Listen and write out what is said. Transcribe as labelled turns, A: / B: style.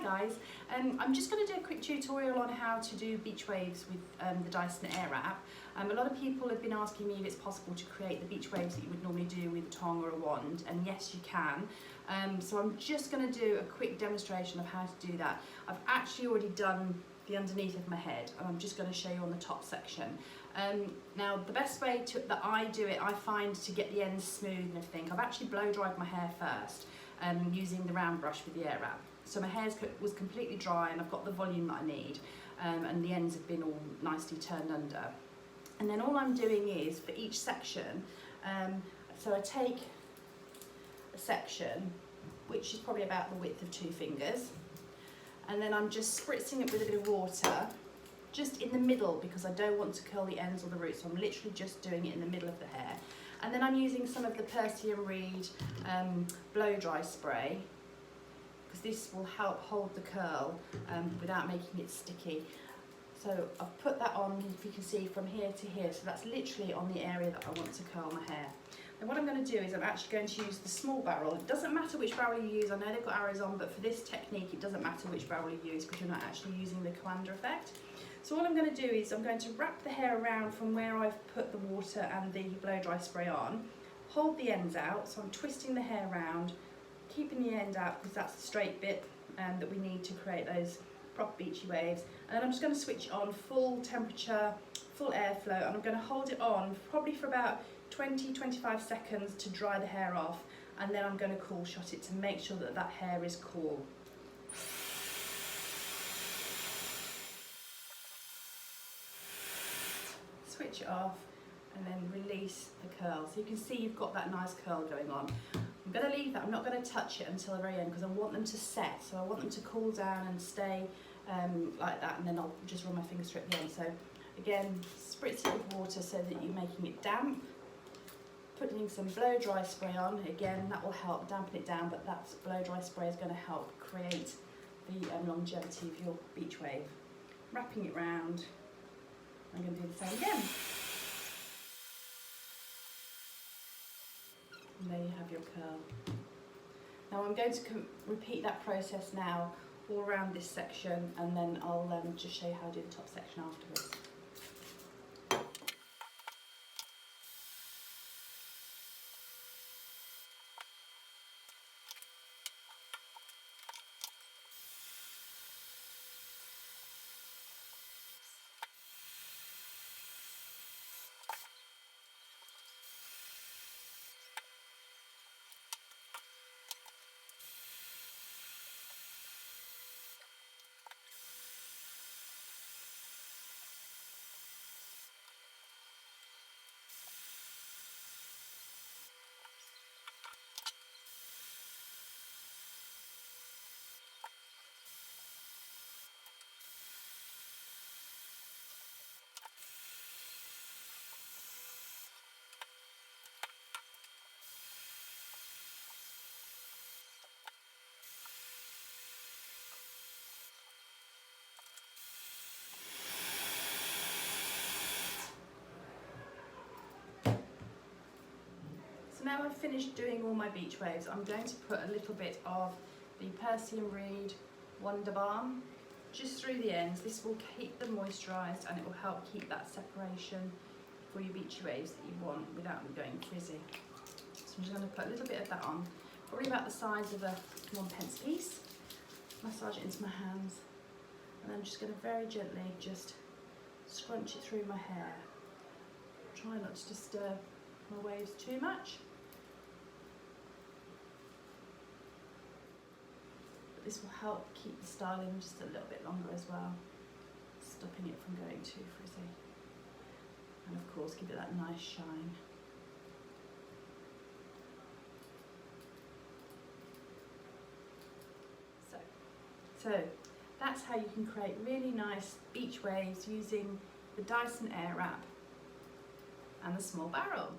A: guys, I'm just going to do a quick tutorial on how to do beach waves with the Dyson Airwrap. A lot of people have been asking me if it's possible to create the beach waves that you would normally do with a tong or a wand, and yes you can. So I'm just going to do a quick demonstration of how to do that. I've actually already done the underneath of my head, and I'm just going to show you on the top section. Now the best way that I do it, I find, to get the ends smooth and everything, I've actually blow dried my hair first using the round brush with the Airwrap. So my hair was completely dry and I've got the volume that I need, and the ends have been all nicely turned under. And then all I'm doing is, for each section, so I take a section which is probably about the width of 2 fingers, and then I'm just spritzing it with a bit of water just in the middle, because I don't want to curl the ends or the roots, so I'm literally just doing it in the middle of the hair. And then I'm using some of the Tracie blow dry spray, because this will help hold the curl without making it sticky. So I've put that on, if you can see, from here to here, so that's literally on the area that I want to curl my hair. And what I'm going to do is I'm actually going to use the small barrel. It doesn't matter which barrel you use, I know they've got arrows on, but for this technique it doesn't matter which barrel you use, because you're not actually using the commander effect. So all I'm going to do is I'm going to wrap the hair around from where I've put the water and the blow dry spray on, hold the ends out, so I'm twisting the hair around, keeping the end out because that's the straight bit that we need to create those proper beachy waves. And then I'm just going to switch on full temperature, full airflow, and I'm going to hold it on probably for about 20-25 seconds to dry the hair off, and then I'm going to cool shot it to make sure that that hair is cool. Switch it off and then release the curl. So you can see you've got that nice curl going on. I'm going to leave that, I'm not going to touch it until the very end because I want them to set, so I want them to cool down and stay like that, and then I'll just run my fingers through at the end. So again, spritz it with water so that you're making it damp. Putting some blow dry spray on, again that will help dampen it down, but that blow dry spray is going to help create the longevity of your beach wave. Wrapping it round, I'm going to do the same again. And there you have your curl. Now I'm going to repeat that process now all around this section, and then I'll just show you how to do the top section afterwards. Now I've finished doing all my beach waves, I'm going to put a little bit of the Tracie Wonder Balm just through the ends. This will keep them moisturised and it will help keep that separation for your beachy waves that you want without them going frizzy. So I'm just going to put a little bit of that on, probably about the size of a 1p piece. Massage it into my hands, and I'm just going to very gently just scrunch it through my hair. Try not to disturb my waves too much. This will help keep the styling just a little bit longer as well, stopping it from going too frizzy. And of course, give it that nice shine. So that's how you can create really nice beach waves using the Dyson Airwrap and the small barrel.